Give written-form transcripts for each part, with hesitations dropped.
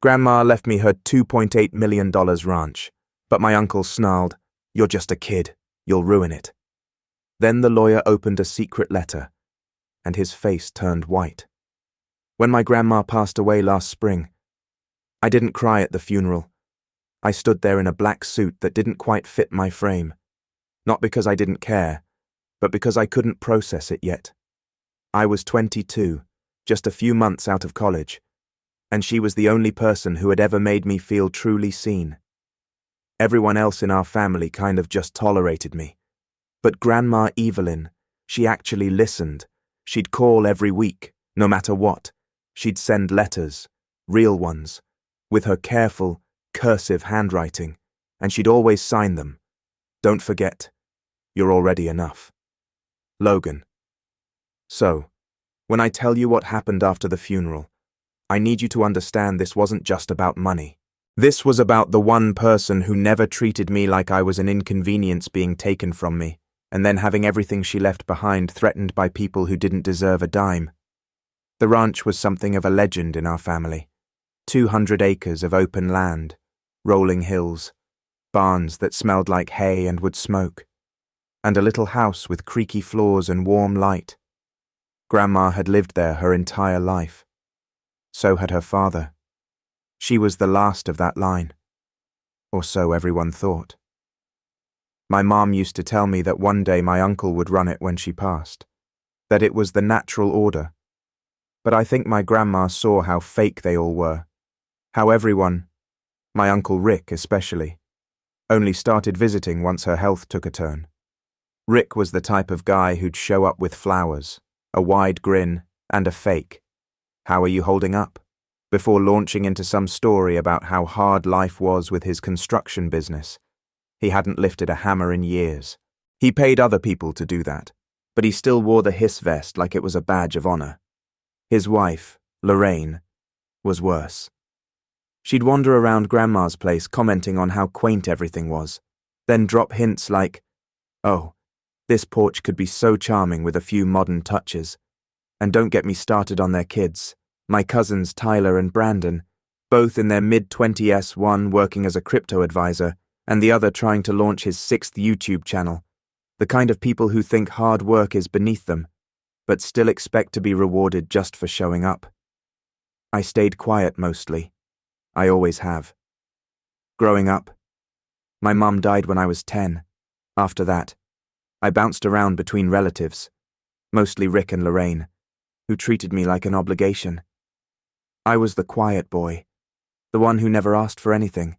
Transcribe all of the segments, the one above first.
Grandma left me her $2.8 million ranch, but my uncle snarled, "You're just a kid. You'll ruin it." Then the lawyer opened a secret letter, and his face turned white. When my grandma passed away last spring, I didn't cry at the funeral. I stood there in a black suit that didn't quite fit my frame. Not because I didn't care, but because I couldn't process it yet. I was 22, just a few months out of college, and she was the only person who had ever made me feel truly seen. Everyone else in our family kind of just tolerated me. But Grandma Evelyn, she actually listened. She'd call every week, no matter what. She'd send letters, real ones, with her careful, cursive handwriting, and she'd always sign them. "Don't forget, you're already enough. Logan." So, when I tell you what happened after the funeral, I need you to understand this wasn't just about money. This was about the one person who never treated me like I was an inconvenience being taken from me, and then having everything she left behind threatened by people who didn't deserve a dime. The ranch was something of a legend in our family. 200 acres of open land, rolling hills, barns that smelled like hay and would smoke, and a little house with creaky floors and warm light. Grandma had lived there her entire life. So had her father. She was the last of that line. Or so everyone thought. My mom used to tell me that one day my uncle would run it when she passed, that it was the natural order. But I think my grandma saw how fake they all were, how everyone, my Uncle Rick especially, only started visiting once her health took a turn. Rick was the type of guy who'd show up with flowers, a wide grin, and a fake. "How are you holding up?" before launching into some story about how hard life was with his construction business. He hadn't lifted a hammer in years. He paid other people to do that, but he still wore the hiss vest like it was a badge of honor. His wife, Lorraine, was worse. She'd wander around Grandma's place commenting on how quaint everything was, then drop hints like, "Oh, this porch could be so charming with a few modern touches. And don't get me started on their kids, my cousins Tyler and Brandon, both in their mid-20s, one working as a crypto advisor, and the other trying to launch his 6th YouTube channel. The kind of people who think hard work is beneath them, but still expect to be rewarded just for showing up." I stayed quiet mostly. I always have. Growing up, my mum died when I was 10. After that, I bounced around between relatives, mostly Rick and Lorraine, who treated me like an obligation. I was the quiet boy, the one who never asked for anything,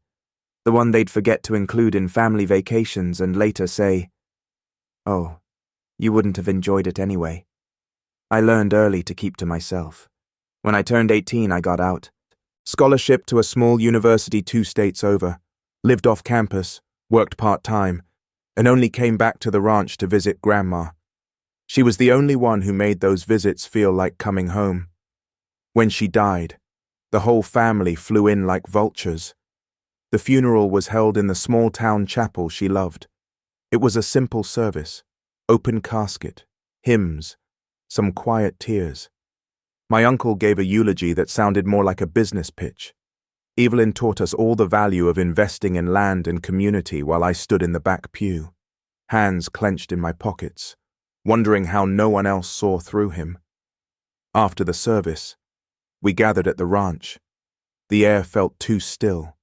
the one they'd forget to include in family vacations and later say, "Oh, you wouldn't have enjoyed it anyway." I learned early to keep to myself. When I turned 18, I got out. Scholarship to a small university 2 states over, lived off campus, worked part-time, and only came back to the ranch to visit Grandma. She was the only one who made those visits feel like coming home. When she died, the whole family flew in like vultures. The funeral was held in the small-town chapel she loved. It was a simple service, open casket, hymns, some quiet tears. My uncle gave a eulogy that sounded more like a business pitch. Evelyn taught us all the value of investing in land and community while I stood in the back pew, hands clenched in my pockets, wondering how no one else saw through him. After the service, we gathered at the ranch. The air felt too still,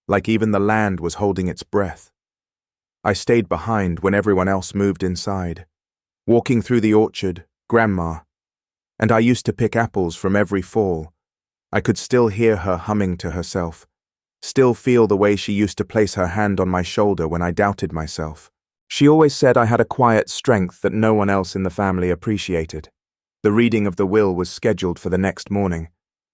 like even the land was holding its breath. I stayed behind when everyone else moved inside, walking through the orchard, Grandma, and I used to pick apples from every fall. I could still hear her humming to herself, still feel the way she used to place her hand on my shoulder when I doubted myself. She always said I had a quiet strength that no one else in the family appreciated. The reading of the will was scheduled for the next morning.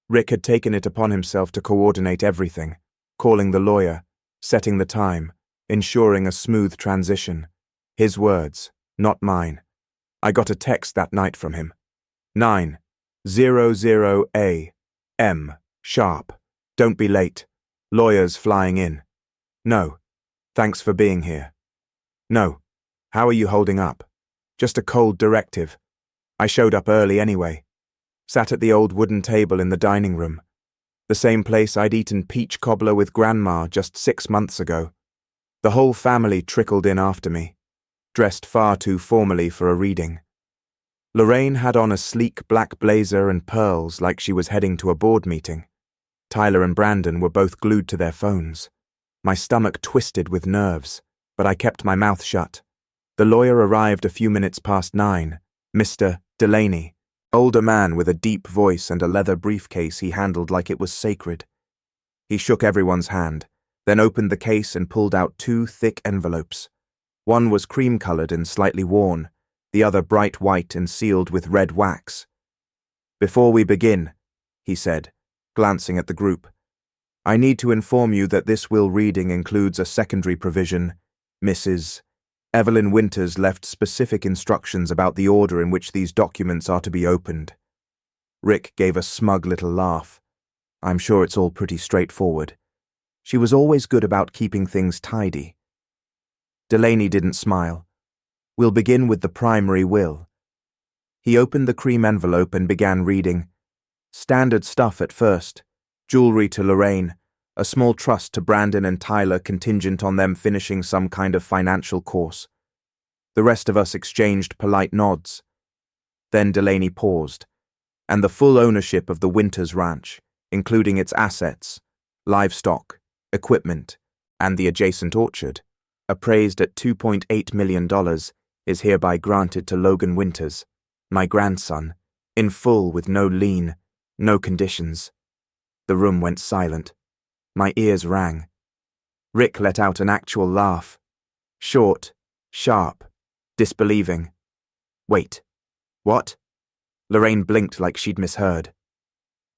Rick had taken it upon himself to coordinate everything, calling the lawyer, setting the time, ensuring a smooth transition. His words, not mine. I got a text that night from him. 9:00 a.m. sharp. Don't be late. Lawyers flying in. No. Thanks for being here. No. How are you holding up? Just a cold directive. I showed up early anyway. Sat at the old wooden table in the dining room. The same place I'd eaten peach cobbler with Grandma just 6 months ago. The whole family trickled in after me, dressed far too formally for a reading. Lorraine had on a sleek black blazer and pearls like she was heading to a board meeting. Tyler and Brandon were both glued to their phones. My stomach twisted with nerves, but I kept my mouth shut. The lawyer arrived a few minutes past 9, Mr. Delaney, older man with a deep voice and a leather briefcase he handled like it was sacred. He shook everyone's hand, then opened the case and pulled out 2 thick envelopes. One was cream-colored and slightly worn, the other bright white and sealed with red wax. "Before we begin," he said, glancing at the group, "I need to inform you that this will reading includes a secondary provision. Mrs. Evelyn Winters left specific instructions about the order in which these documents are to be opened." Rick gave a smug little laugh. "I'm sure it's all pretty straightforward. She was always good about keeping things tidy." Delaney didn't smile. "We'll begin with the primary will." He opened the cream envelope and began reading. Standard stuff at first. Jewelry to Lorraine, a small trust to Brandon and Tyler contingent on them finishing some kind of financial course. The rest of us exchanged polite nods. Then Delaney paused, and the full ownership of the Winters Ranch, including its assets, livestock, equipment, and the adjacent orchard, appraised at $2.8 million, is hereby granted to Logan Winters, my grandson, in full with no lien, no conditions. The room went silent. My ears rang. Rick let out an actual laugh. Short, sharp, disbelieving. "Wait, what?" Lorraine blinked like she'd misheard.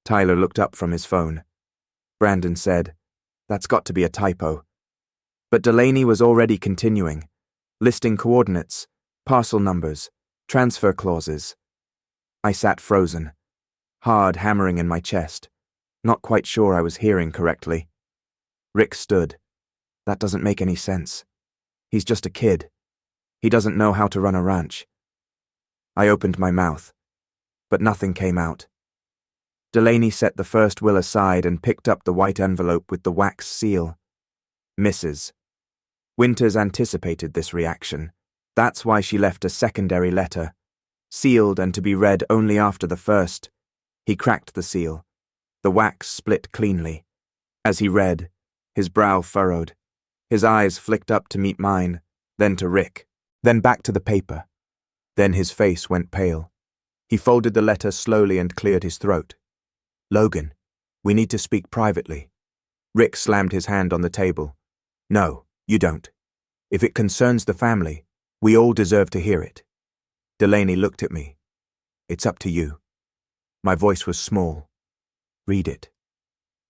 Tyler looked up from his phone. Brandon said, "That's got to be a typo." But Delaney was already continuing, listing coordinates, parcel numbers, transfer clauses. I sat frozen, hard hammering in my chest, not quite sure I was hearing correctly. Rick stood. "That doesn't make any sense. He's just a kid. He doesn't know how to run a ranch." I opened my mouth, but nothing came out. Delaney set the first will aside and picked up the white envelope with the wax seal. "Mrs." Winters anticipated this reaction. That's why she left a secondary letter, sealed and to be read only after the first. He cracked the seal. The wax split cleanly. As he read, his brow furrowed. His eyes flicked up to meet mine, then to Rick, then back to the paper. Then his face went pale. He folded the letter slowly and cleared his throat. "Logan, we need to speak privately." Rick slammed his hand on the table. "No, you don't. If it concerns the family, we all deserve to hear it." Delaney looked at me. "It's up to you." My voice was small. "Read it."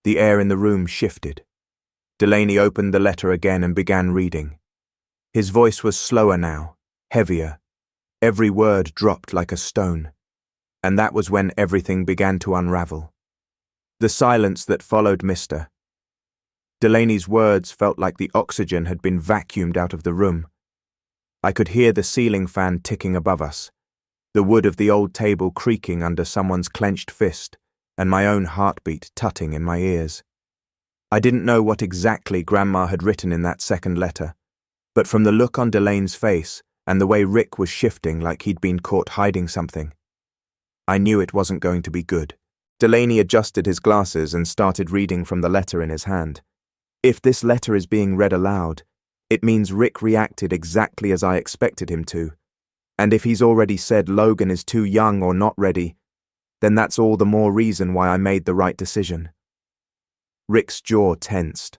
The air in the room shifted. Delaney opened the letter again and began reading. His voice was slower now, heavier. Every word dropped like a stone. And that was when everything began to unravel. The silence that followed Mr. Delaney's words felt like the oxygen had been vacuumed out of the room. I could hear the ceiling fan ticking above us, the wood of the old table creaking under someone's clenched fist, and my own heartbeat tutting in my ears. I didn't know what exactly Grandma had written in that second letter, but from the look on Delaney's face and the way Rick was shifting like he'd been caught hiding something, I knew it wasn't going to be good. Delaney adjusted his glasses and started reading from the letter in his hand. If this letter is being read aloud, it means Rick reacted exactly as I expected him to. And if he's already said Logan is too young or not ready, then that's all the more reason why I made the right decision. Rick's jaw tensed.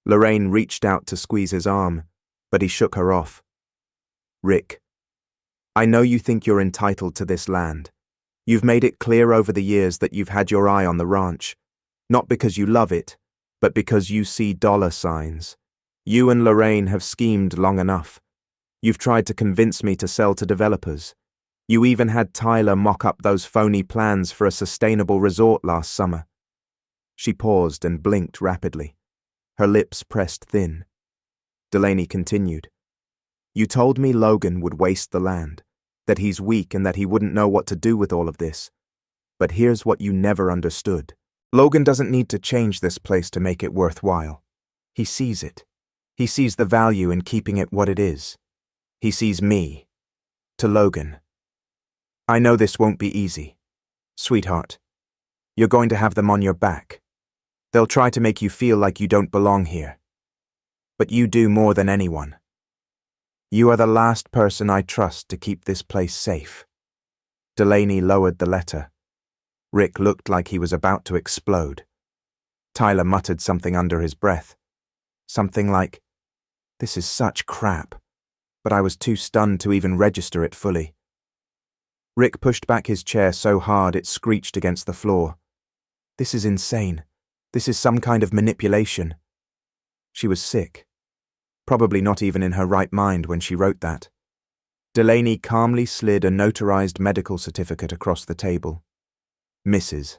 Lorraine reached out to squeeze his arm, but he shook her off. "Rick, I know you think you're entitled to this land. You've made it clear over the years that you've had your eye on the ranch, not because you love it, but because you see dollar signs. You and Lorraine have schemed long enough. You've tried to convince me to sell to developers. You even had Tyler mock up those phony plans for a sustainable resort last summer." She paused and blinked rapidly. Her lips pressed thin. Delaney continued. "You told me Logan would waste the land, that he's weak and that he wouldn't know what to do with all of this. But here's what you never understood. Logan doesn't need to change this place to make it worthwhile. He sees it. He sees the value in keeping it what it is. He sees me. To Logan. I know this won't be easy. Sweetheart, you're going to have them on your back. They'll try to make you feel like you don't belong here. But you do more than anyone. You are the last person I trust to keep this place safe. Delaney lowered the letter. Rick looked like he was about to explode. Tyler muttered something under his breath. Something like, "This is such crap," but I was too stunned to even register it fully. Rick pushed back his chair so hard it screeched against the floor. This is insane. This is some kind of manipulation. She was sick. Probably not even in her right mind when she wrote that. Delaney calmly slid a notarized medical certificate across the table. Mrs.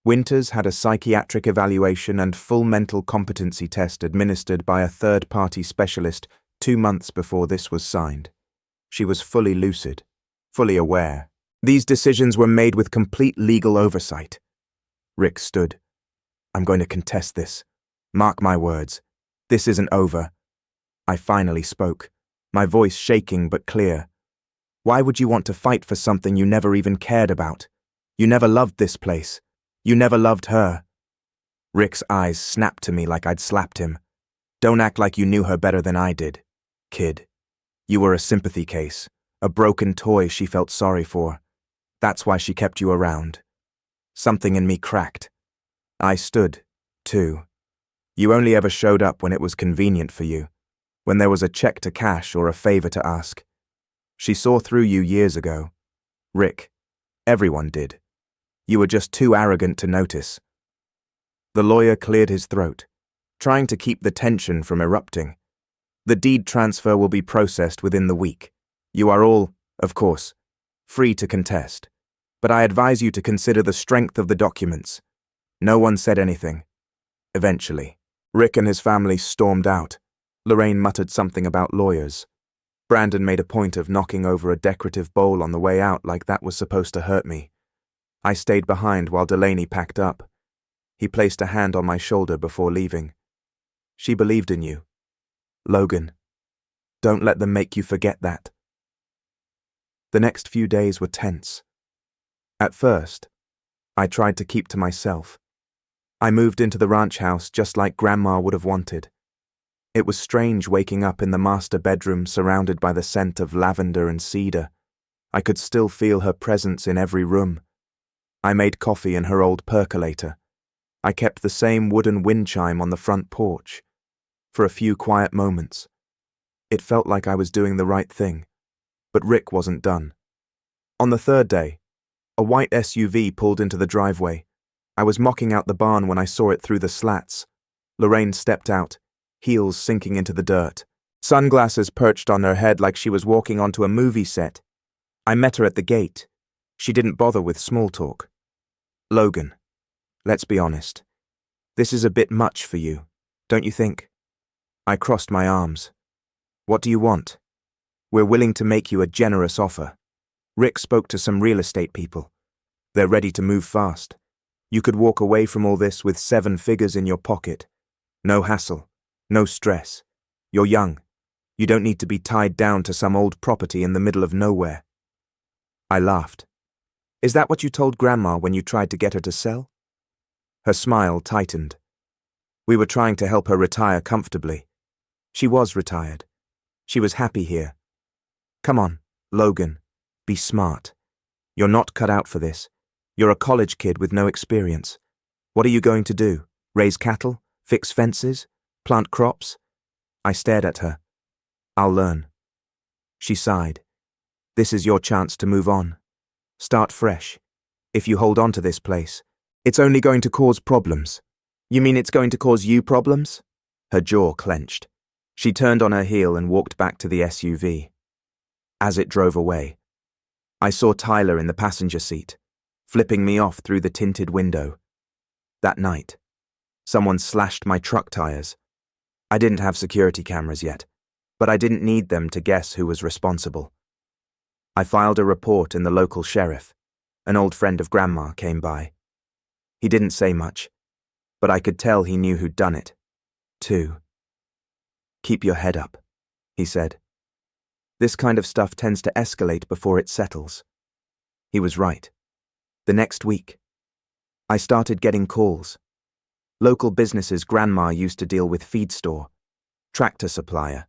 Winters had a psychiatric evaluation and full mental competency test administered by a third-party specialist 2 months before this was signed. She was fully lucid, fully aware. These decisions were made with complete legal oversight. Rick stood. I'm going to contest this. Mark my words. This isn't over. I finally spoke, my voice shaking but clear. Why would you want to fight for something you never even cared about? You never loved this place. You never loved her. Rick's eyes snapped to me like I'd slapped him. Don't act like you knew her better than I did, kid. You were a sympathy case, a broken toy she felt sorry for. That's why she kept you around. Something in me cracked. I stood, too. You only ever showed up when it was convenient for you, when there was a check to cash or a favor to ask. She saw through you years ago. Rick, everyone did. You were just too arrogant to notice. The lawyer cleared his throat, trying to keep the tension from erupting. The deed transfer will be processed within the week. You are all, of course, free to contest, but I advise you to consider the strength of the documents. No one said anything. Eventually, Rick and his family stormed out. Lorraine muttered something about lawyers. Brandon made a point of knocking over a decorative bowl on the way out like that was supposed to hurt me. I stayed behind while Delaney packed up. He placed a hand on my shoulder before leaving. She believed in you. Logan, don't let them make you forget that. The next few days were tense. At first, I tried to keep to myself. I moved into the ranch house just like Grandma would have wanted. It was strange waking up in the master bedroom surrounded by the scent of lavender and cedar. I could still feel her presence in every room. I made coffee in her old percolator. I kept the same wooden wind chime on the front porch. For a few quiet moments, it felt like I was doing the right thing. But Rick wasn't done. On the third day, a white SUV pulled into the driveway. I was mocking out the barn when I saw it through the slats. Lorraine stepped out, heels sinking into the dirt, sunglasses perched on her head like she was walking onto a movie set. I met her at the gate. She didn't bother with small talk. Logan, let's be honest. This is a bit much for you, don't you think? I crossed my arms. What do you want? We're willing to make you a generous offer. Rick spoke to some real estate people. They're ready to move fast. You could walk away from all this with 7 figures in your pocket. No hassle, no stress. You're young. You don't need to be tied down to some old property in the middle of nowhere. I laughed. Is that what you told Grandma when you tried to get her to sell? Her smile tightened. We were trying to help her retire comfortably. She was retired. She was happy here. Come on, Logan. Be smart. You're not cut out for this. You're a college kid with no experience. What are you going to do? Raise cattle? Fix fences? Plant crops? I stared at her. I'll learn. She sighed. This is your chance to move on. Start fresh. If you hold on to this place, it's only going to cause problems. You mean it's going to cause you problems? Her jaw clenched. She turned on her heel and walked back to the SUV. As it drove away, I saw Tyler in the passenger seat, flipping me off through the tinted window. That night, someone slashed my truck tires. I didn't have security cameras yet, but I didn't need them to guess who was responsible. I filed a report in the local sheriff. An old friend of Grandma came by. He didn't say much, but I could tell he knew who'd done it. 2. Keep your head up, he said. This kind of stuff tends to escalate before it settles. He was right. The next week, I started getting calls. Local businesses Grandma used to deal with, feed store, tractor supplier.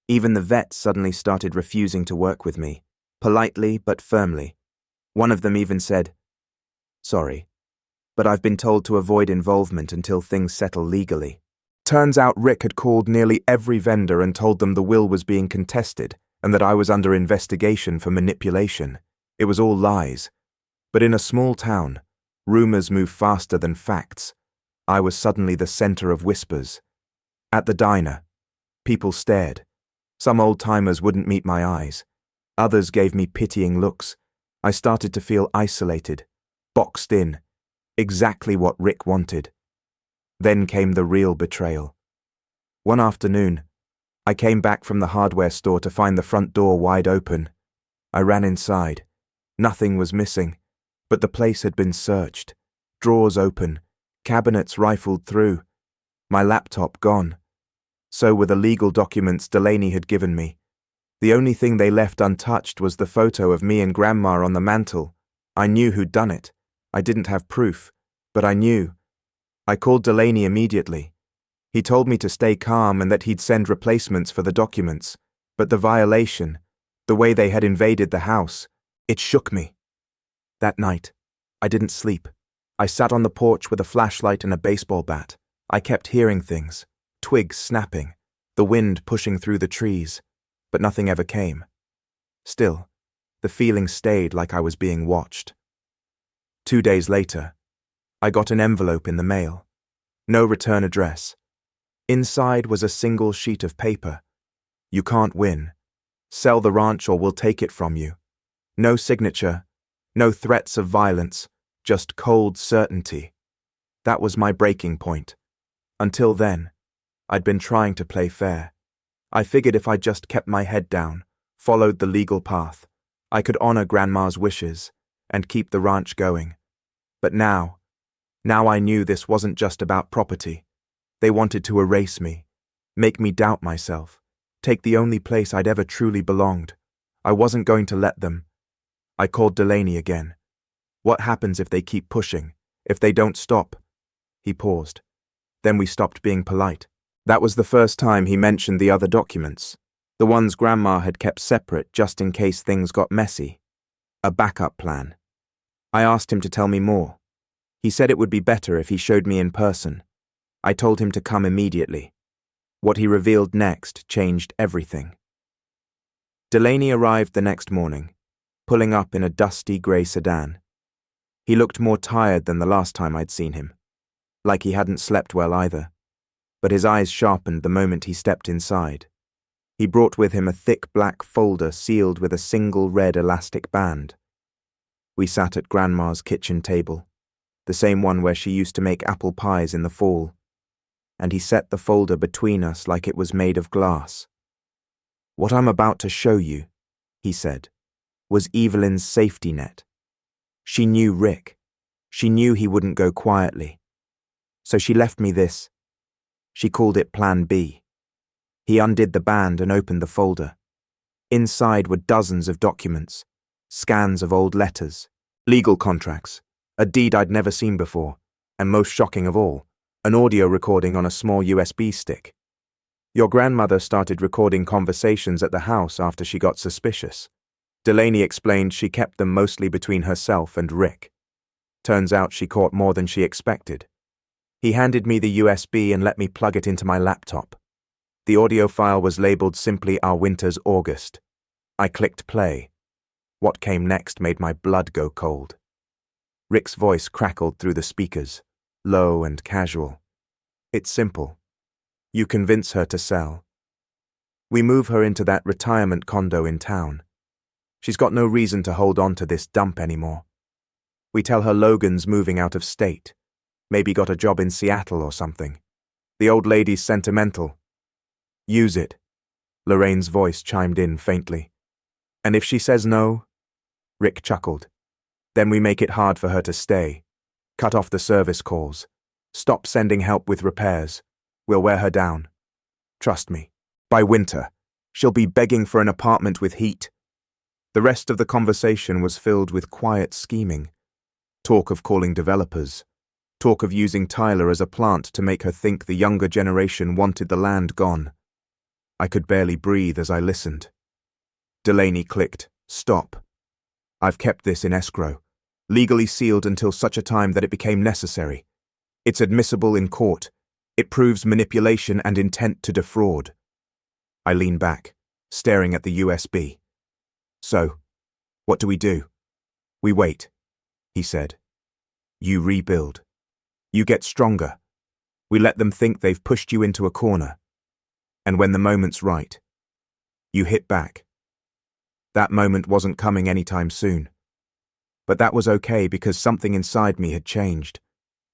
Even the vets suddenly started refusing to work with me, politely but firmly. One of them even said, "Sorry, but I've been told to avoid involvement until things settle legally." Turns out Rick had called nearly every vendor and told them the will was being contested and that I was under investigation for manipulation. It was all lies. But in a small town, rumors move faster than facts. I was suddenly the center of whispers. At the diner, people stared. Some old-timers wouldn't meet my eyes. Others gave me pitying looks. I started to feel isolated, boxed in, exactly what Rick wanted. Then came the real betrayal. One afternoon, I came back from the hardware store to find the front door wide open. I ran inside. Nothing was missing, but the place had been searched. Drawers open, cabinets rifled through. My laptop gone. So were the legal documents Delaney had given me. The only thing they left untouched was the photo of me and Grandma on the mantel. I knew who'd done it. I didn't have proof, but I knew. I called Delaney immediately. He told me to stay calm and that he'd send replacements for the documents. But the violation, the way they had invaded the house, it shook me. That night, I didn't sleep. I sat on the porch with a flashlight and a baseball bat. I kept hearing things, twigs snapping, the wind pushing through the trees, but nothing ever came. Still, the feeling stayed like I was being watched. 2 days later, I got an envelope in the mail. No return address. Inside was a single sheet of paper. "You can't win. Sell the ranch or we'll take it from you." No signature, no threats of violence, just cold certainty. That was my breaking point. Until then, I'd been trying to play fair. I figured if I just kept my head down, followed the legal path, I could honor Grandma's wishes and keep the ranch going. But now I knew this wasn't just about property. They wanted to erase me, make me doubt myself, take the only place I'd ever truly belonged. I wasn't going to let them. I called Delaney again. "What happens if they keep pushing, if they don't stop?" He paused. Then we stopped being polite. That was the first time he mentioned the other documents, the ones Grandma had kept separate just in case things got messy. A backup plan. I asked him to tell me more. He said it would be better if he showed me in person. I told him to come immediately. What he revealed next changed everything. Delaney arrived the next morning, pulling up in a dusty grey sedan. He looked more tired than the last time I'd seen him, like he hadn't slept well either, but his eyes sharpened the moment he stepped inside. He brought with him a thick black folder sealed with a single red elastic band. We sat at Grandma's kitchen table, the same one where she used to make apple pies in the fall, and he set the folder between us like it was made of glass. "What I'm about to show you," he said, "was Evelyn's safety net. She knew Rick. She knew he wouldn't go quietly. So she left me this. She called it Plan B." He undid the band and opened the folder. Inside were dozens of documents, scans of old letters, legal contracts, a deed I'd never seen before, and most shocking of all, an audio recording on a small USB stick. "Your grandmother started recording conversations at the house after she got suspicious. Delaney explained she kept them mostly between herself and Rick. Turns out she caught more than she expected. He handed me the USB and let me plug it into my laptop. The audio file was labeled simply Our Winter's August. I clicked play. What came next made my blood go cold. Rick's voice crackled through the speakers, low and casual. "It's simple. You convince her to sell. We move her into that retirement condo in town. She's got no reason to hold on to this dump anymore. We tell her Logan's moving out of state, maybe got a job in Seattle or something. The old lady's sentimental. Use it." Lorraine's voice chimed in faintly. "And if she says no?" Rick chuckled. "Then we make it hard for her to stay. Cut off the service calls. Stop sending help with repairs. We'll wear her down. Trust me. By winter, she'll be begging for an apartment with heat. The rest of the conversation was filled with quiet scheming. Talk of calling developers. Talk of using Tyler as a plant to make her think the younger generation wanted the land gone. I could barely breathe as I listened. Delaney clicked, "Stop. I've kept this in escrow, legally sealed until such a time that it became necessary. It's admissible in court. It proves manipulation and intent to defraud." I leaned back, staring at the USB. "So, what do we do?" "We wait," he said. "You rebuild. You get stronger. We let them think they've pushed you into a corner. And when the moment's right, you hit back." That moment wasn't coming anytime soon. But that was okay because something inside me had changed.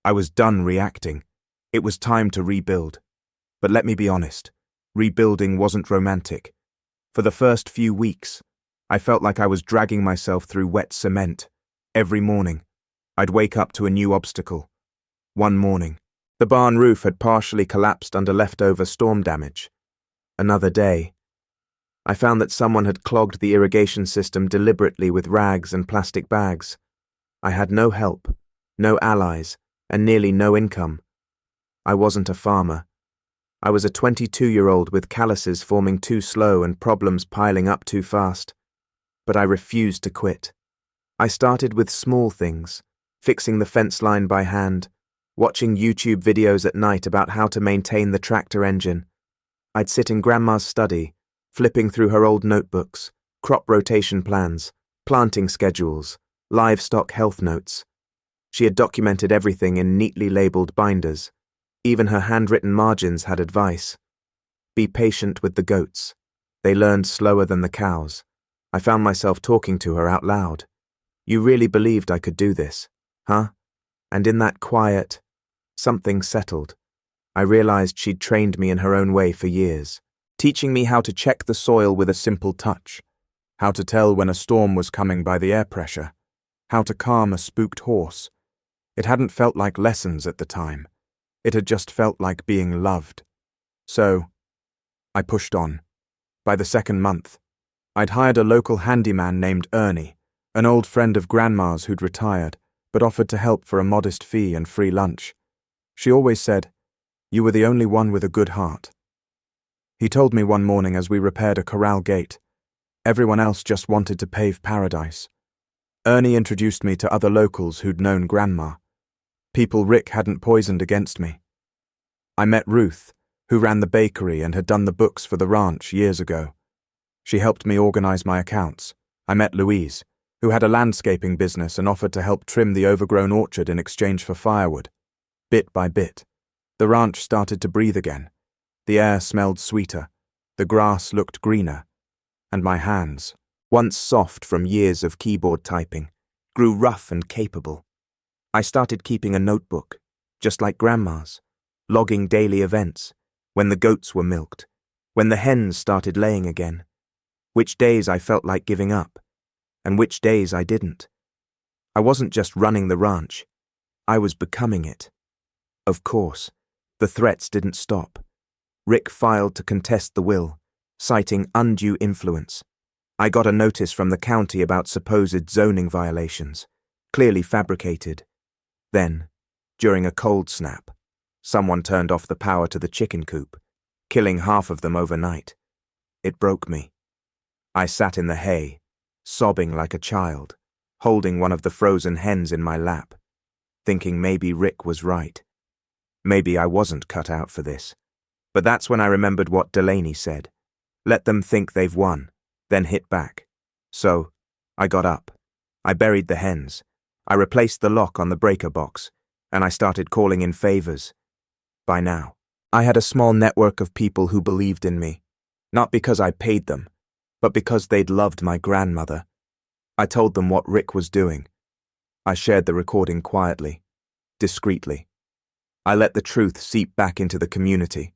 I was done reacting. It was time to rebuild. But let me be honest, rebuilding wasn't romantic. For the first few weeks, I felt like I was dragging myself through wet cement. Every morning, I'd wake up to a new obstacle. One morning, the barn roof had partially collapsed under leftover storm damage. Another day, I found that someone had clogged the irrigation system deliberately with rags and plastic bags. I had no help, no allies, and nearly no income. I wasn't a farmer. I was a 22-year-old with calluses forming too slow and problems piling up too fast. But I refused to quit. I started with small things, fixing the fence line by hand, watching YouTube videos at night about how to maintain the tractor engine. I'd sit in Grandma's study, flipping through her old notebooks, crop rotation plans, planting schedules, livestock health notes. She had documented everything in neatly labeled binders. Even her handwritten margins had advice. Be patient with the goats. They learned slower than the cows. I found myself talking to her out loud. You really believed I could do this, huh? And in that quiet, something settled. I realized she'd trained me in her own way for years, teaching me how to check the soil with a simple touch, how to tell when a storm was coming by the air pressure, how to calm a spooked horse. It hadn't felt like lessons at the time. It had just felt like being loved. So, I pushed on. By the second month, I'd hired a local handyman named Ernie, an old friend of Grandma's who'd retired, but offered to help for a modest fee and free lunch. She always said, "You were the only one with a good heart." He told me one morning as we repaired a corral gate. Everyone else just wanted to pave paradise. Ernie introduced me to other locals who'd known Grandma. People Rick hadn't poisoned against me. I met Ruth, who ran the bakery and had done the books for the ranch years ago. She helped me organize my accounts. I met Louise, who had a landscaping business and offered to help trim the overgrown orchard in exchange for firewood. Bit by bit, the ranch started to breathe again. The air smelled sweeter, the grass looked greener, and my hands, once soft from years of keyboard typing, grew rough and capable. I started keeping a notebook, just like Grandma's, logging daily events, when the goats were milked, when the hens started laying again, which days I felt like giving up, and which days I didn't. I wasn't just running the ranch, I was becoming it. Of course, the threats didn't stop. Rick filed to contest the will, citing undue influence. I got a notice from the county about supposed zoning violations, clearly fabricated. Then, during a cold snap, someone turned off the power to the chicken coop, killing half of them overnight. It broke me. I sat in the hay, sobbing like a child, holding one of the frozen hens in my lap, thinking maybe Rick was right. Maybe I wasn't cut out for this. But that's when I remembered what Delaney said. Let them think they've won, then hit back. So, I got up. I buried the hens. I replaced the lock on the breaker box, and I started calling in favors. By now, I had a small network of people who believed in me, not because I paid them, but because they'd loved my grandmother. I told them what Rick was doing. I shared the recording quietly, discreetly. I let the truth seep back into the community,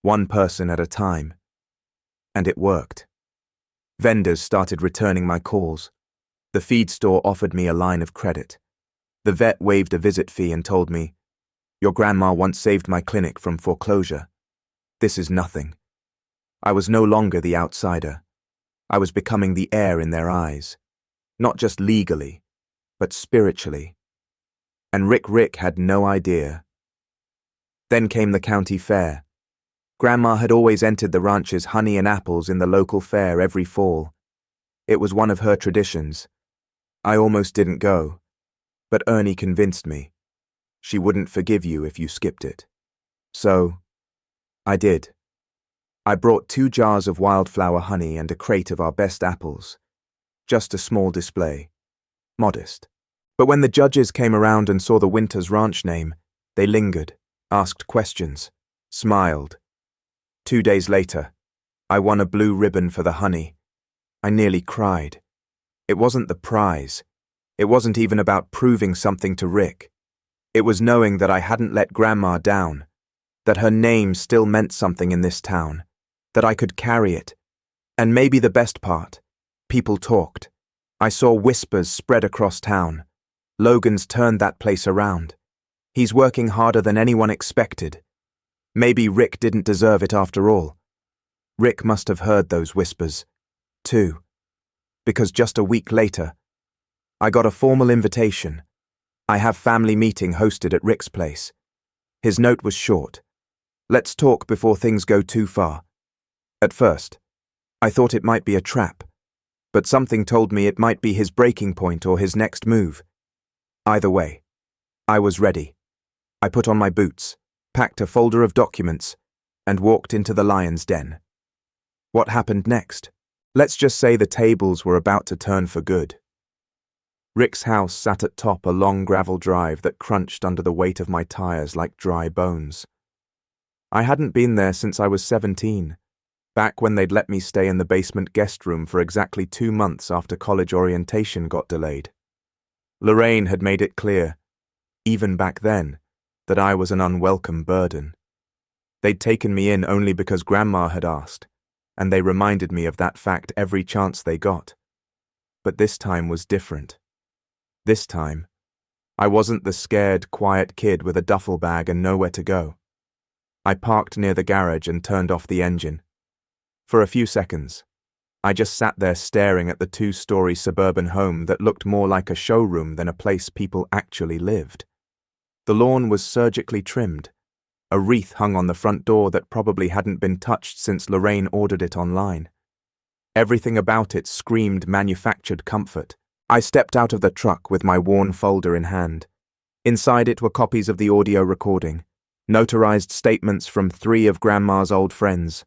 one person at a time. And it worked. Vendors started returning my calls. The feed store offered me a line of credit. The vet waived a visit fee and told me, "Your grandma once saved my clinic from foreclosure. This is nothing." I was no longer the outsider. I was becoming the heir in their eyes. Not just legally, but spiritually. And Rick had no idea. Then came the county fair. Grandma had always entered the ranch's honey and apples in the local fair every fall. It was one of her traditions. I almost didn't go, but Ernie convinced me. She wouldn't forgive you if you skipped it. So, I did. I brought 2 jars of wildflower honey and a crate of our best apples. Just a small display. Modest. But when the judges came around and saw the Winters Ranch name, they lingered, asked questions, smiled. 2 days later, I won a blue ribbon for the honey. I nearly cried. It wasn't the prize. It wasn't even about proving something to Rick. It was knowing that I hadn't let Grandma down, that her name still meant something in this town, that I could carry it. And maybe the best part, people talked. I saw whispers spread across town. Logan's turned that place around. He's working harder than anyone expected. Maybe Rick didn't deserve it after all. Rick must have heard those whispers, too. Because just a week later, I got a formal invitation. I have family meeting hosted at Rick's place. His note was short. Let's talk before things go too far. At first, I thought it might be a trap, but something told me it might be his breaking point or his next move. Either way, I was ready. I put on my boots, packed a folder of documents, and walked into the lion's den. What happened next? Let's just say the tables were about to turn for good. Rick's house sat at top a long gravel drive that crunched under the weight of my tires like dry bones. I hadn't been there since I was 17, back when they'd let me stay in the basement guest room for exactly 2 months after college orientation got delayed. Lorraine had made it clear, even back then, that I was an unwelcome burden. They'd taken me in only because Grandma had asked, and they reminded me of that fact every chance they got. But this time was different. This time, I wasn't the scared, quiet kid with a duffel bag and nowhere to go. I parked near the garage and turned off the engine. For a few seconds, I just sat there staring at the 2-story suburban home that looked more like a showroom than a place people actually lived. The lawn was surgically trimmed. A wreath hung on the front door that probably hadn't been touched since Lorraine ordered it online. Everything about it screamed manufactured comfort. I stepped out of the truck with my worn folder in hand. Inside it were copies of the audio recording, notarized statements from 3 of Grandma's old friends,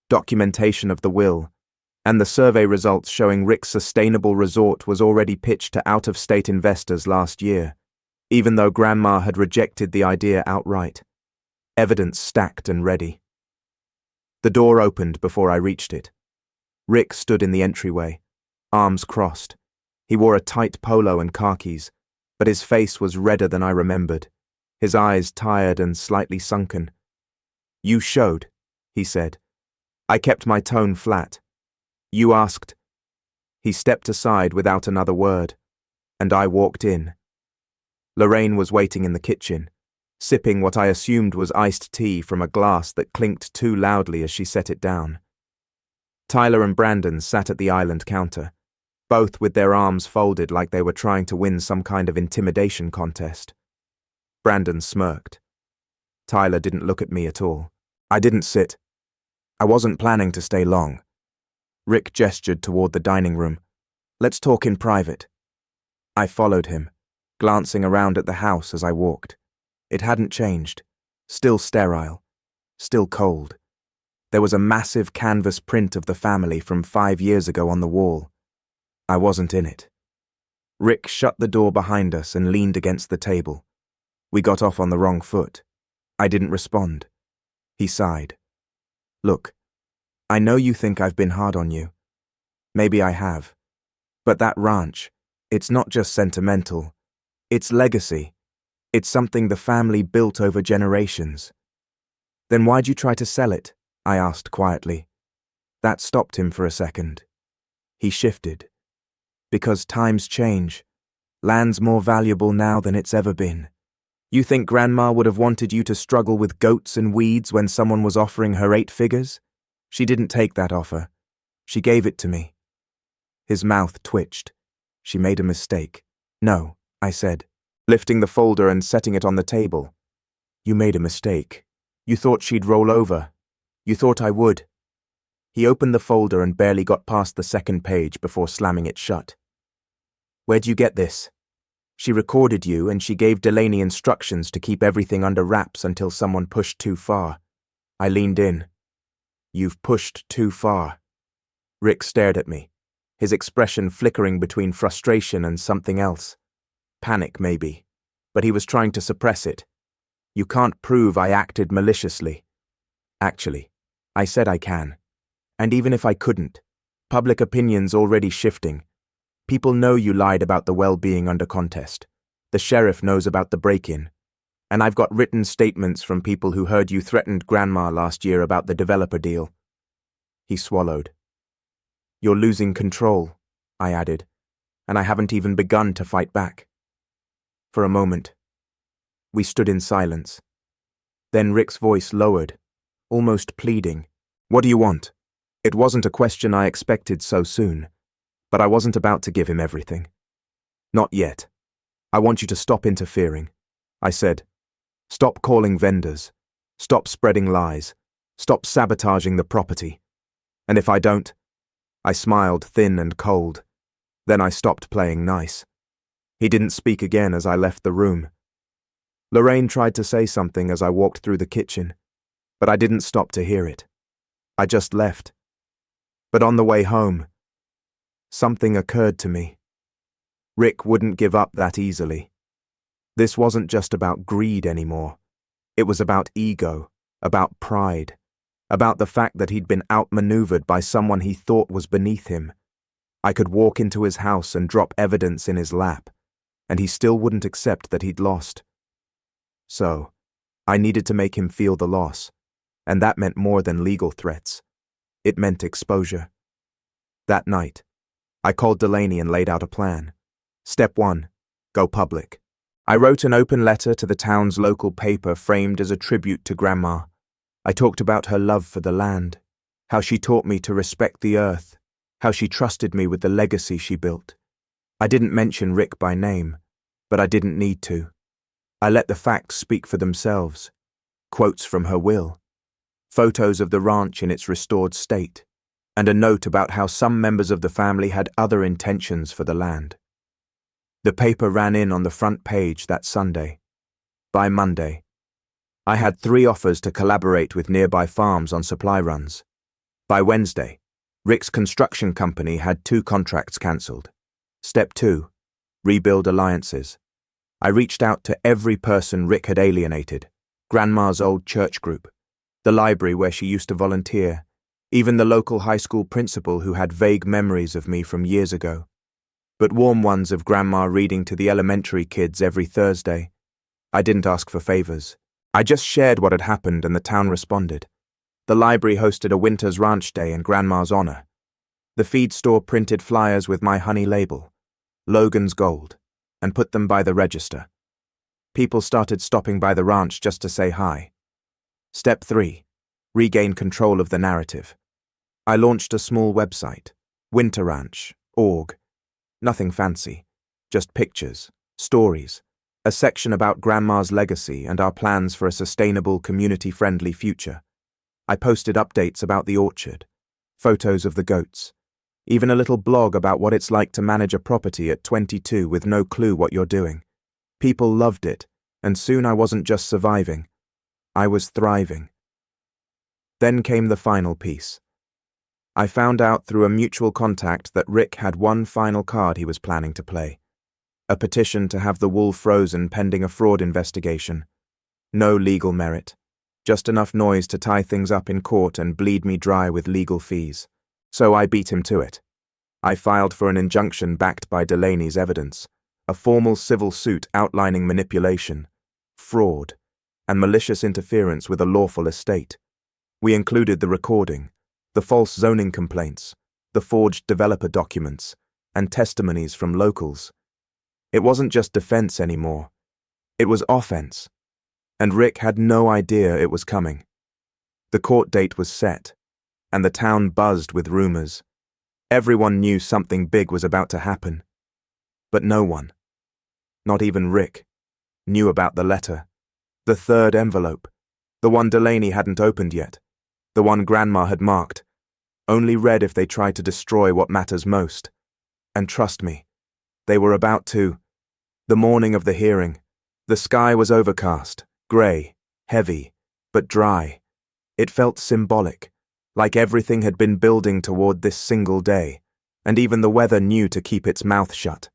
documentation of the will, and the survey results showing Rick's sustainable resort was already pitched to out-of-state investors last year, even though Grandma had rejected the idea outright. Evidence stacked and ready. The door opened before I reached it. Rick stood in the entryway, arms crossed. He wore a tight polo and khakis, but his face was redder than I remembered, his eyes tired and slightly sunken. "You showed," he said. I kept my tone flat. "You asked." He stepped aside without another word, and I walked in. Lorraine was waiting in the kitchen, sipping what I assumed was iced tea from a glass that clinked too loudly as she set it down. Tyler and Brandon sat at the island counter, both with their arms folded like they were trying to win some kind of intimidation contest. Brandon smirked. Tyler didn't look at me at all. I didn't sit. I wasn't planning to stay long. Rick gestured toward the dining room. "Let's talk in private." I followed him, glancing around at the house as I walked. It hadn't changed. Still sterile. Still cold. There was a massive canvas print of the family from 5 years ago on the wall. I wasn't in it. Rick shut the door behind us and leaned against the table. We got off on the wrong foot. I didn't respond. He sighed. "Look, I know you think I've been hard on you. Maybe I have. But that ranch, it's not just sentimental. It's legacy. It's something the family built over generations." "Then why'd you try to sell it?" I asked quietly. That stopped him for a second. He shifted. "Because times change. Land's more valuable now than it's ever been. You think Grandma would have wanted you to struggle with goats and weeds when someone was offering her 8 figures? She didn't take that offer. She gave it to me. His mouth twitched. She made a mistake. No, I said, lifting the folder and setting it on the table. You made a mistake. You thought she'd roll over. You thought I would. He opened the folder and barely got past the second page before slamming it shut. Where'd you get this? She recorded you and she gave Delaney instructions to keep everything under wraps until someone pushed too far. I leaned in. You've pushed too far. Rick stared at me, his expression flickering between frustration and something else. Panic, maybe, but he was trying to suppress it. You can't prove I acted maliciously. Actually, I said I can. And even if I couldn't, public opinion's already shifting. People know you lied about the well-being under contest. The sheriff knows about the break-in. And I've got written statements from people who heard you threatened Grandma last year about the developer deal. He swallowed. You're losing control, I added, and I haven't even begun to fight back. For a moment, we stood in silence. Then Rick's voice lowered, almost pleading. What do you want? It wasn't a question I expected so soon, but I wasn't about to give him everything. Not yet. I want you to stop interfering, I said. Stop calling vendors. Stop spreading lies. Stop sabotaging the property. And if I don't, I smiled thin and cold. Then I stopped playing nice. He didn't speak again as I left the room. Lorraine tried to say something as I walked through the kitchen, but I didn't stop to hear it. I just left. But on the way home, something occurred to me. Rick wouldn't give up that easily. This wasn't just about greed anymore. It was about ego, about pride, about the fact that he'd been outmaneuvered by someone he thought was beneath him. I could walk into his house and drop evidence in his lap, and he still wouldn't accept that he'd lost. So, I needed to make him feel the loss, and that meant more than legal threats. It meant exposure. That night, I called Delaney and laid out a plan. Step 1, go public. I wrote an open letter to the town's local paper framed as a tribute to Grandma. I talked about her love for the land, how she taught me to respect the earth, how she trusted me with the legacy she built. I didn't mention Rick by name, but I didn't need to. I let the facts speak for themselves. Quotes from her will, photos of the ranch in its restored state, and a note about how some members of the family had other intentions for the land. The paper ran in on the front page that Sunday. By Monday, I had 3 offers to collaborate with nearby farms on supply runs. By Wednesday, Rick's construction company had 2 contracts cancelled. Step 2, rebuild alliances. I reached out to every person Rick had alienated, Grandma's old church group, the library where she used to volunteer, even the local high school principal who had vague memories of me from years ago, but warm ones of Grandma reading to the elementary kids every Thursday. I didn't ask for favors. I just shared what had happened and the town responded. The library hosted a Winter's Ranch Day in Grandma's honor. The feed store printed flyers with my honey label, Logan's Gold, and put them by the register. People started stopping by the ranch just to say hi. Step 3, regain control of the narrative. I launched a small website, winterranch.org. Nothing fancy, just pictures, stories, a section about Grandma's legacy and our plans for a sustainable, community-friendly future. I posted updates about the orchard, photos of the goats, even a little blog about what it's like to manage a property at 22 with no clue what you're doing. People loved it, and soon I wasn't just surviving, I was thriving. Then came the final piece. I found out through a mutual contact that Rick had one final card he was planning to play. A petition to have the wool frozen pending a fraud investigation. No legal merit. Just enough noise to tie things up in court and bleed me dry with legal fees. So I beat him to it. I filed for an injunction backed by Delaney's evidence, a formal civil suit outlining manipulation, fraud, and malicious interference with a lawful estate. We included the recording, the false zoning complaints, the forged developer documents, and testimonies from locals. It wasn't just defense anymore. It was offense. And Rick had no idea it was coming. The court date was set, and the town buzzed with rumors. Everyone knew something big was about to happen. But no one, not even Rick, knew about the letter. The third envelope. The one Delaney hadn't opened yet. The one Grandma had marked. Only read if they tried to destroy what matters most. And trust me, they were about to. The morning of the hearing. The sky was overcast, grey, heavy, but dry. It felt symbolic, like everything had been building toward this single day, and even the weather knew to keep its mouth shut.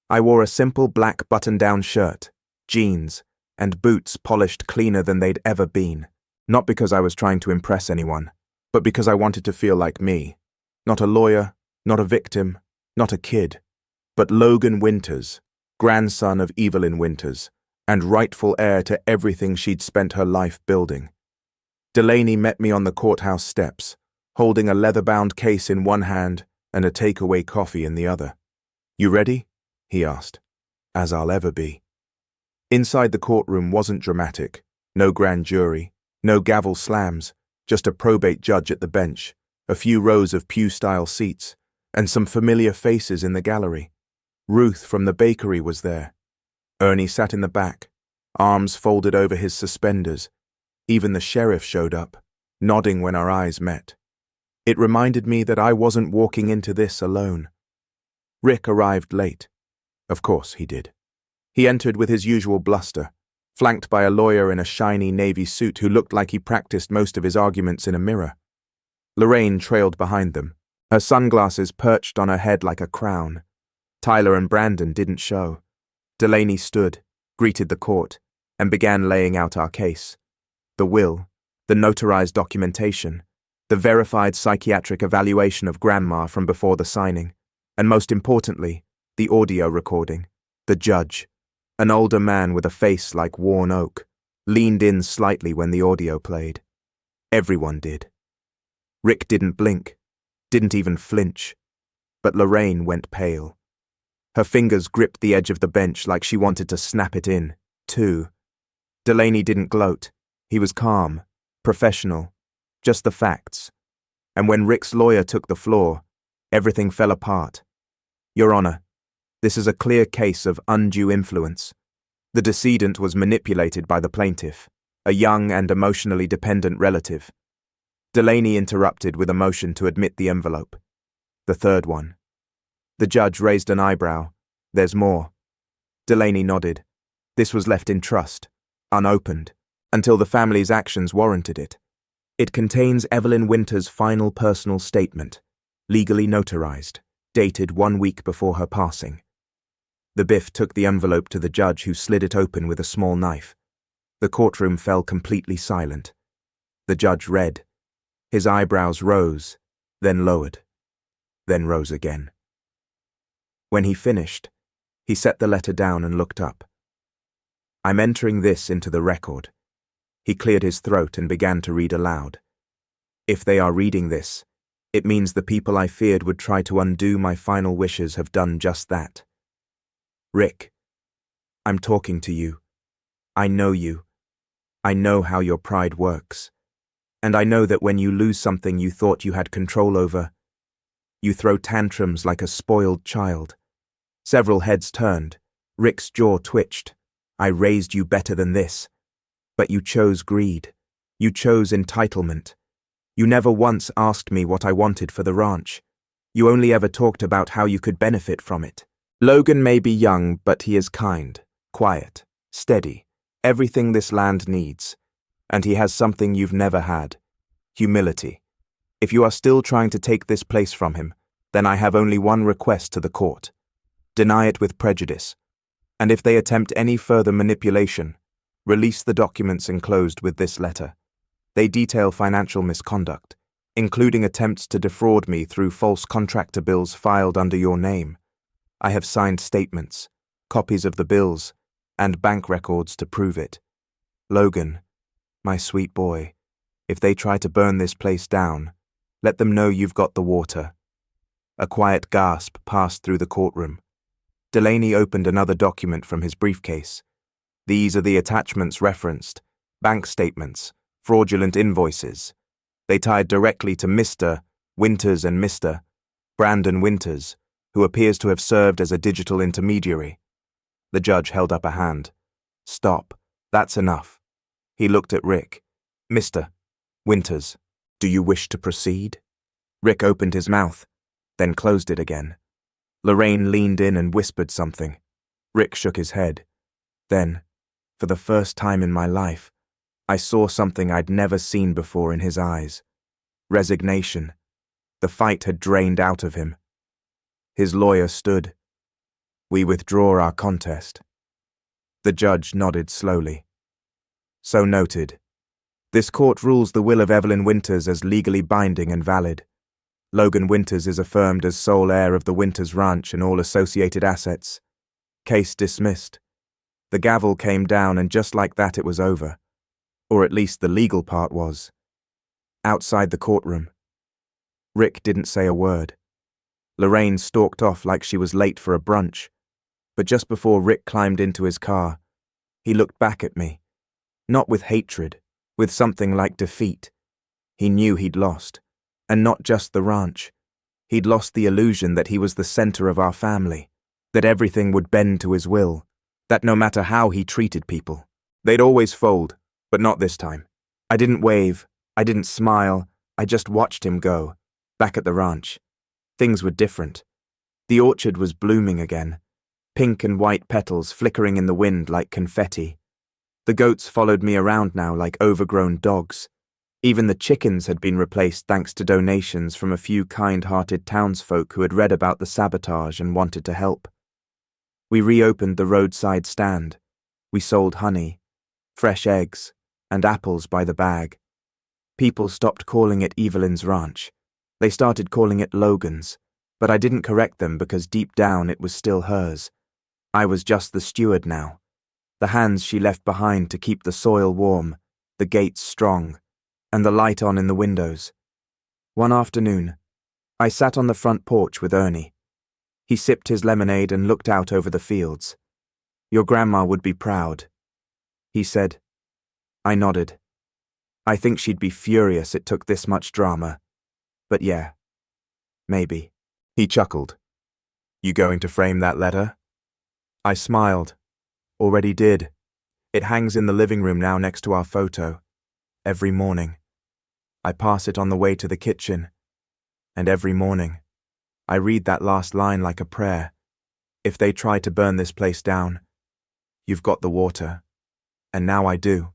I wore a simple black button-down shirt, jeans, and boots polished cleaner than they'd ever been. Not because I was trying to impress anyone, but because I wanted to feel like me. Not a lawyer, not a victim, not a kid, but Logan Winters, grandson of Evelyn Winters, and rightful heir to everything she'd spent her life building. Delaney met me on the courthouse steps, holding a leather-bound case in one hand and a takeaway coffee in the other. "You ready?" he asked. "As I'll ever be." Inside the courtroom wasn't dramatic. No grand jury, no gavel slams, just a probate judge at the bench, a few rows of pew-style seats, and some familiar faces in the gallery. Ruth from the bakery was there. Ernie sat in the back, arms folded over his suspenders. Even the sheriff showed up, nodding when our eyes met. It reminded me that I wasn't walking into this alone. Rick arrived late. Of course he did. He entered with his usual bluster, flanked by a lawyer in a shiny navy suit who looked like he practiced most of his arguments in a mirror. Lorraine trailed behind them, her sunglasses perched on her head like a crown. Tyler and Brandon didn't show. Delaney stood, greeted the court, and began laying out our case. The will, the notarized documentation, the verified psychiatric evaluation of Grandma from before the signing, and most importantly, the audio recording. The judge, an older man with a face like worn oak, leaned in slightly when the audio played. Everyone did. Rick didn't blink, didn't even flinch, but Lorraine went pale. Her fingers gripped the edge of the bench like she wanted to snap it in, too. Delaney didn't gloat. He was calm, professional, just the facts. And when Rick's lawyer took the floor, everything fell apart. "Your Honor, this is a clear case of undue influence. The decedent was manipulated by the plaintiff, a young and emotionally dependent relative." Delaney interrupted with a motion to admit the envelope. The third one. The judge raised an eyebrow. "There's more." Delaney nodded. This was left in trust, unopened, until the family's actions warranted it. It contains Evelyn Winters' final personal statement, legally notarized, dated 1 week before her passing. The Biff took the envelope to the judge, who slid it open with a small knife. The courtroom fell completely silent. The judge read. His eyebrows rose, then lowered, then rose again. When he finished, he set the letter down and looked up. "I'm entering this into the record." He cleared his throat and began to read aloud. "If they are reading this, it means the people I feared would try to undo my final wishes have done just that. Rick, I'm talking to you. I know you. I know how your pride works. And I know that when you lose something you thought you had control over, you throw tantrums like a spoiled child." Several heads turned. Rick's jaw twitched. "I raised you better than this. But you chose greed. You chose entitlement. You never once asked me what I wanted for the ranch. You only ever talked about how you could benefit from it. Logan may be young, but he is kind, quiet, steady, everything this land needs. And he has something you've never had: humility. If you are still trying to take this place from him, then I have only one request to the court. Deny it with prejudice. And if they attempt any further manipulation, release the documents enclosed with this letter. They detail financial misconduct, including attempts to defraud me through false contractor bills filed under your name. I have signed statements, copies of the bills, and bank records to prove it. Logan, my sweet boy, if they try to burn this place down, let them know you've got the water." A quiet gasp passed through the courtroom. Delaney opened another document from his briefcase. These are the attachments referenced: bank statements, fraudulent invoices. They tied directly to Mr. Winters and Mr. Brandon Winters, who appears to have served as a digital intermediary. The judge held up a hand. Stop. That's enough. He looked at Rick. Mr. Winters, do you wish to proceed? Rick opened his mouth, then closed it again. Lorraine leaned in and whispered something. Rick shook his head. Then, for the first time in my life, I saw something I'd never seen before in his eyes. Resignation. The fight had drained out of him. His lawyer stood. We withdraw our contest. The judge nodded slowly. So noted. This court rules the will of Evelyn Winters as legally binding and valid. Logan Winters is affirmed as sole heir of the Winters Ranch and all associated assets. Case dismissed. The gavel came down, and just like that it was over. Or at least the legal part was. Outside the courtroom. Rick didn't say a word. Lorraine stalked off like she was late for a brunch. But just before Rick climbed into his car, he looked back at me. Not with hatred, with something like defeat. He knew he'd lost. And not just the ranch. He'd lost the illusion that he was the center of our family, that everything would bend to his will, that no matter how he treated people, they'd always fold, but not this time. I didn't wave, I didn't smile, I just watched him go, back at the ranch. Things were different. The orchard was blooming again, pink and white petals flickering in the wind like confetti. The goats followed me around now like overgrown dogs. Even the chickens had been replaced thanks to donations from a few kind-hearted townsfolk who had read about the sabotage and wanted to help. We reopened the roadside stand. We sold honey, fresh eggs, and apples by the bag. People stopped calling it Evelyn's Ranch. They started calling it Logan's, but I didn't correct them because deep down it was still hers. I was just the steward now. The hands she left behind to keep the soil warm, the gates strong, and the light on in the windows. One afternoon, I sat on the front porch with Ernie. He sipped his lemonade and looked out over the fields. Your grandma would be proud, he said. I nodded. I think she'd be furious it took this much drama. But yeah, maybe. He chuckled. You going to frame that letter? I smiled. Already did. It hangs in the living room now next to our photo. Every morning. I pass it on the way to the kitchen. And every morning, I read that last line like a prayer. If they try to burn this place down, you've got the water. And now I do.